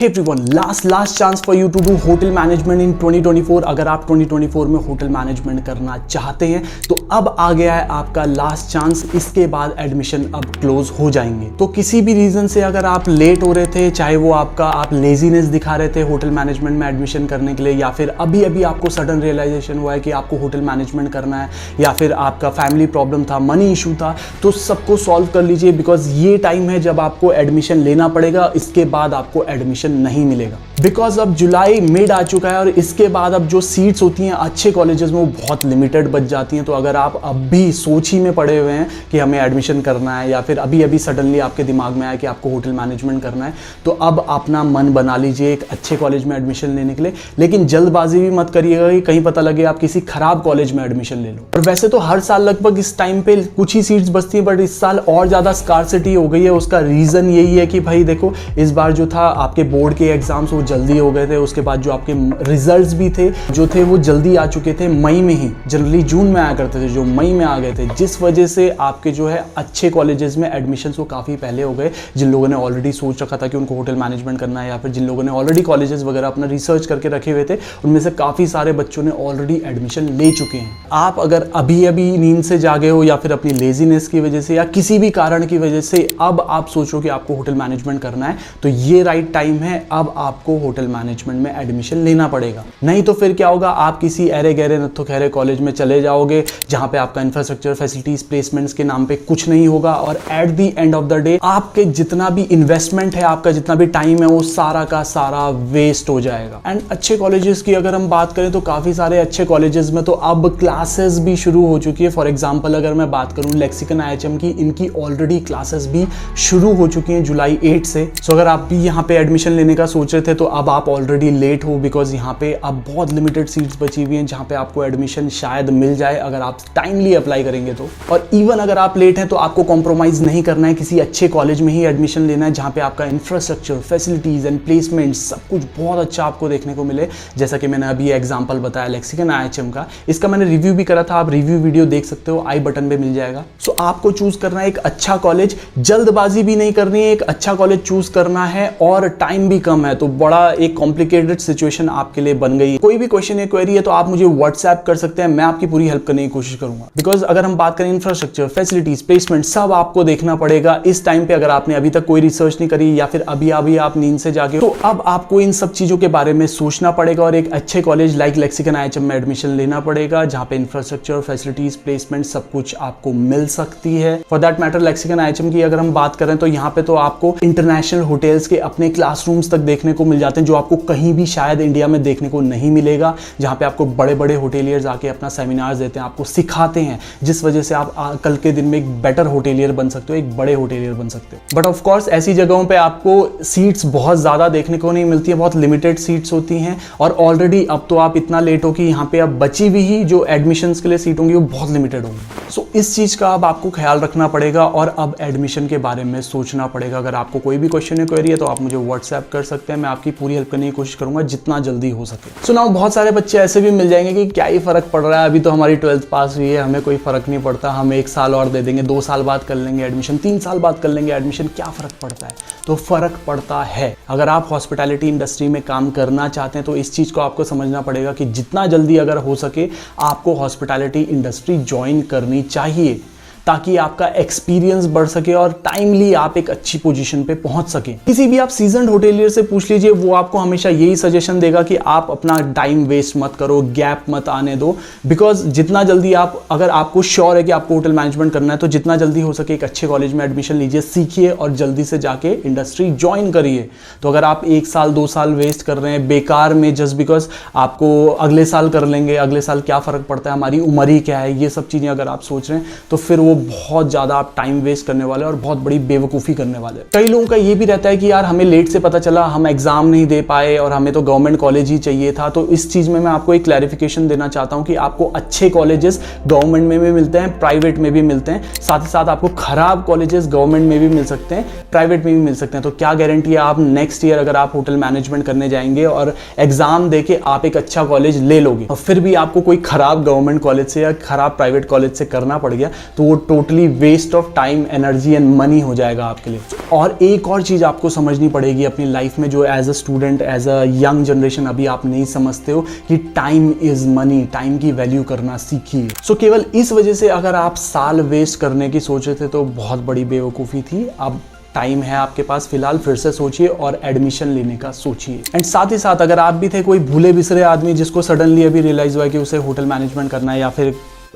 Everyone, last chance for you to do hotel management in 2024। अगर आप 2024 में hotel management करना चाहते हैं तो अब आ गया है आपका लास्ट चांस। इसके बाद एडमिशन अब क्लोज हो जाएंगे। तो किसी भी रीजन से अगर आप लेट हो रहे थे, चाहे वो आप लेजीनेस दिखा रहे थे होटल मैनेजमेंट में एडमिशन करने के लिए, या फिर अभी आपको सडन रियलाइजेशन हुआ है कि आपको होटल मैनेजमेंट करना है, या फिर आपका फैमिली प्रॉब्लम था, मनी इशू था, तो सबको सॉल्व कर लीजिए। बिकॉज ये टाइम है जब आपको एडमिशन लेना पड़ेगा। इसके बाद आपको एडमिशन नहीं मिलेगा। बिकॉज अब जुलाई मिड आ चुका है और इसके बाद अब जो सीट्स होती हैं अच्छे कॉलेजेस में वो बहुत लिमिटेड बच जाती हैं। तो अगर आप अब भी सोच ही में पड़े हुए हैं कि हमें एडमिशन करना है, या फिर अभी सडनली आपके दिमाग में आया कि आपको होटल मैनेजमेंट करना है, तो अब अपना मन बना लीजिए एक अच्छे कॉलेज में एडमिशन लेने के लिए। लेकिन जल्दबाजी भी मत करिएगा कि कहीं पता लगे आप किसी खराब कॉलेज में एडमिशन ले लो। और वैसे तो हर साल लगभग इस टाइम पे कुछ ही सीट्स बचती हैं, बट इस साल और ज़्यादा स्कार्सिटी हो गई है। उसका रीज़न यही है कि भाई देखो, इस बार जो था आपके बोर्ड के एग्जाम्स वो जल्दी हो गए थे। उसके बाद जो आपके रिजल्ट्स भी थे जो थे वो जल्दी आ चुके थे, मई में ही। जनरली जून में आया करते थे, जो मई में आ गए थे, जिस वजह से आपके जो है अच्छे कॉलेजेस में एडमिशन्स वो काफ़ी पहले हो गए। जिन लोगों ने ऑलरेडी सोच रखा था कि उनको होटल मैनेजमेंट करना है, या फिर जिन लोगों ने ऑलरेडी कॉलेजेस वगैरह अपना रिसर्च करके रखे हुए थे, उनमें से काफ़ी सारे बच्चों ने ऑलरेडी एडमिशन ले चुके हैं। आप अगर अभी नींद से जागे हो, या फिर अपनी लेजीनेस की वजह से, या किसी भी कारण की वजह से अब आप सोचो कि आपको होटल मैनेजमेंट करना है, तो ये राइट टाइम है। अब आपको होटल मैनेजमेंट में एडमिशन लेना पड़ेगा। नहीं तो फिर क्या होगा, आप किसी अरे गहरे नत्थो खैरे कॉलेज में चले जाओगे जहां पे आपका इंफ्रास्ट्रक्चर, फैसिलिटीज, प्लेसमेंट्स के नाम पे कुछ नहीं होगा, और at the end of the day आपके जितना भी इन्वेस्टमेंट है, आपका जितना भी टाइम है, वो सारा का सारा वेस्ट हो जाएगा। एंड अच्छे कॉलेजेस की अगर हम बात करें तो काफी सारे अच्छे कॉलेजेस में तो अब क्लासेस भी शुरू हो चुकी है। फॉर एग्जाम्पल अगर मैं बात करूं लेक्सिकन IHM की, इनकी ऑलरेडी क्लासेस भी शुरू हो चुकी हैं जुलाई 8 से। सो अगर आप भी यहाँ पे एडमिशन लेने का सोच रहे थे तो अब आप ऑलरेडी लेट हो, बिकॉज यहाँ पे अब बहुत लिमिटेड सीट्स बची हुई हैं जहाँ पे आपको एडमिशन शायद मिल जाए अगर आप टाइमली अप्लाई करेंगे तो। और इवन अगर आप लेट हैं तो आपको कॉम्प्रोमाइज नहीं करना है, किसी अच्छे कॉलेज में ही एडमिशन लेना है जहाँ पे आपका इंफ्रास्ट्रक्चर, फैसिलिटीज एंड प्लेसमेंट सब कुछ बहुत अच्छा आपको देखने को मिले। जैसा कि मैंने अभी एग्जाम्पल बताया लेक्सिकन IHM का, इसका मैंने रिव्यू भी करा था, आप रिव्यू वीडियो देख सकते हो, आई बटन पे मिल जाएगा। सो आपको चूज करना है एक अच्छा कॉलेज, जल्दबाजी भी नहीं करनी है, एक अच्छा कॉलेज चूज करना है, और टाइम भी कम है, तो बड़ा एक कॉम्प्लिकेटेड सिचुएशन आपके लिए बन गई है। कोई भी क्वेश्चन या क्वेरी है तो आप मुझे व्हाट्सएप कर सकते हैं, मैं आपकी पूरी हेल्प करने की कोशिश करूंगा। बिकॉज अगर हम बात करें इंफ्रास्ट्रक्चर, फैसिलिटीज, प्लेसमेंट, सब आपको देखना पड़ेगा इस टाइम पे। अगर आपने अभी तक कोई रिसर्च नहीं करी, या फिर अभी आप नींद से जागे, तो अब आपको इन सब चीजों के बारे में सोचना पड़ेगा और एक अच्छे कॉलेज लाइक लेक्सिकन IHM में एडमिशन लेना पड़ेगा, जहां पे इंफ्रास्ट्रक्चर, फैसिलिटीज, प्लेसमेंट सब कुछ आपको मिल सकती है। For that matter lexicon IHM की अगर हम बात करें तो यहाँ पे तो आपको इंटरनेशनल होटल्स के अपने क्लासरूम्स तक देखने को मिल जाते हैं, जो आपको कहीं भी शायद इंडिया में देखने को नहीं मिलेगा। जहां पे आपको बड़े बड़े होटेलियर्स आके अपना सेमिनार्स देते हैं, आपको सिखाते हैं, जिस वजह से आप कल के दिन में एक बेटर होटेलियर बन सकते हो, एक बड़े होटेलियर बन सकते हो। बट ऑफ कोर्स ऐसी जगहों पे आपको सीट्स बहुत ज्यादा देखने को नहीं मिलती है, बहुत लिमिटेड सीट्स होती हैं। और ऑलरेडी अब तो आप इतना लेट हो कि यहाँ पे अब बची हुई ही जो एडमिशंस के लिए सीट होंगी वो बहुत लिमिटेड होंगी। सो इस चीज का अब आपको ख्याल रखना पड़ेगा और अब एडमिशन के बारे में सोचना पड़ेगा। अगर आपको कोई भी क्वेश्चन या क्वेरी है तो आप मुझे व्हाट्सएप कर सकते हैं, मैं आपकी पूरी हेल्प करने की कोशिश करूंगा जितना जल्दी हो सके। सो नाउ बहुत सारे बच्चे ऐसे भी मिल जाएंगे कि क्या ही फर्क पड़ रहा है, अभी तो हमारी 12th पास हुई है, हमें कोई फर्क नहीं पड़ता, हम 1 साल और दे देंगे, 2 साल बाद कर लेंगे एडमिशन, 3 साल बाद कर लेंगे एडमिशन, क्या फर्क पड़ता है? तो फर्क पड़ता है। अगर आप हॉस्पिटैलिटी इंडस्ट्री में काम करना चाहते हैं तो इस चीज को आपको समझना पड़ेगा कि जितना जल्दी अगर हो सके आपको हॉस्पिटैलिटी इंडस्ट्री ज्वाइन करनी चाहिए, ताकि आपका एक्सपीरियंस बढ़ सके और टाइमली आप एक अच्छी पोजीशन पे पहुंच सके। किसी भी आप सीजन्ड होटेलियर से पूछ लीजिए, वो आपको हमेशा यही सजेशन देगा कि आप अपना टाइम वेस्ट मत करो, गैप मत आने दो। बिकॉज जितना जल्दी आप, अगर आपको श्योर है कि आपको होटल मैनेजमेंट करना है, तो जितना जल्दी हो सके एक अच्छे कॉलेज में एडमिशन लीजिए, सीखिए और जल्दी से जाके इंडस्ट्री ज्वाइन करिए। तो अगर आप 1 साल 2 साल वेस्ट कर रहे हैं बेकार में, जस्ट बिकॉज आपको अगले साल कर लेंगे, अगले साल क्या फर्क पड़ता है, हमारी उम्र ही क्या है, ये सब चीजें अगर आप सोच रहे हैं तो फिर वो बहुत ज्यादा आप टाइम वेस्ट करने वाले और बहुत बड़ी बेवकूफी करने वाले। कई लोगों का ये भी रहता है कि यार हमें लेट से पता चला, हम एग्जाम नहीं दे पाए और हमें तो गवर्नमेंट कॉलेज ही चाहिए था। तो इस चीज में मैं आपको एक क्लैरिफिकेशन देना चाहता हूं कि आपको अच्छे कॉलेजेस गवर्नमेंट में भी मिलते हैं, प्राइवेट में भी मिलते हैं, साथ ही साथ आपको खराब कॉलेजेस गवर्नमेंट में भी मिल सकते हैं, प्राइवेट में भी मिल सकते हैं। तो क्या गारंटी है आप नेक्स्ट ईयर अगर आप होटल मैनेजमेंट करने जाएंगे और एग्जाम देके आप एक अच्छा कॉलेज ले लोगे और फिर भी आपको कोई खराब गवर्नमेंट कॉलेज से या खराब प्राइवेट कॉलेज से करना पड़ गया, तो वो totally waste of time, energy and money हो जाएगा आपके लिए। और एक और चीज़ आपको समझनी पड़ेगी अपनी लाइफ में, जो as a student, as a young generation अभी आप नहीं समझते हो, कि टाइम इज़ मनी। टाइम की वैल्यू करना सीखिए। सो केवल इस वजह से अगर आप साल वेस्ट करने की सोच रहे थे तो बहुत बड़ी बेवकूफ़ी थी। अब टाइम है आपके पास, फिलहाल फिर से सोचिए और एडमिशन लेने का सोचिए। एंड साथ ही साथ अगर आप भी थे कोई भूले बिसरे आदमी जिसको सडनली अभी रियलाइज हुआ कि उसे होटल मैनेजमेंट करना है, या फिर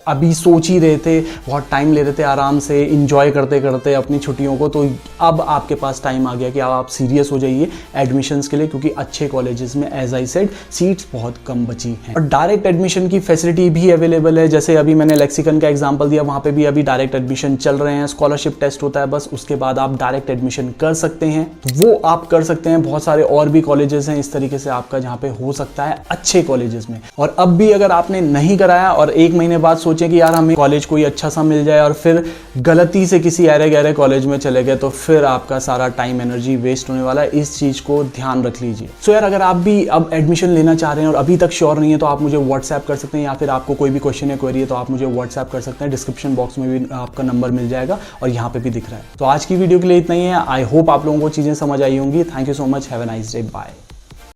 अभी सोच ही रहे थे, बहुत टाइम ले रहे थे आराम से इंजॉय करते करते अपनी छुट्टियों को, तो अब आपके पास टाइम आ गया कि अब आप सीरियस हो जाइए एडमिशन्स के लिए, क्योंकि अच्छे कॉलेजेस में एज आई सेड सीट्स बहुत कम बची हैं। और डायरेक्ट एडमिशन की फैसिलिटी भी अवेलेबल है। जैसे अभी मैंने लेक्सिकन का एग्जाम्पल दिया, वहाँ पे भी अभी डायरेक्ट एडमिशन चल रहे हैं। स्कॉलरशिप टेस्ट होता है बस, उसके बाद आप डायरेक्ट एडमिशन कर सकते हैं। वो आप कर सकते हैं। बहुत सारे और भी कॉलेजेस हैं इस तरीके से आपका, जहाँ पे हो सकता है अच्छे कॉलेजेस में। और अब भी अगर आपने नहीं कराया और एक महीने बाद सोचें कि यार हमें कॉलेज कोई अच्छा सा मिल जाए, और फिर गलती से किसी ऐरे गहरे कॉलेज में चले गए, तो फिर आपका सारा टाइम एनर्जी वेस्ट होने वाला है। इस चीज को ध्यान रख लीजिए। सो यार, अगर आप भी अब एडमिशन लेना चाह रहे हैं और अभी तक श्योर नहीं है, तो आप मुझे व्हाट्सएप कर सकते हैं, या फिर आपको कोई भी क्वेश्चन या क्वेरी है तो आप मुझे व्हाट्सएप कर सकते हैं। डिस्क्रिप्शन बॉक्स में भी आपका नंबर मिल जाएगा और यहाँ पे भी दिख रहा है। तो आज की वीडियो के लिए इतना ही है। आई होप आप लोगों को चीजें समझ आई होंगी। Thank you so much. Have a nice day. Bye.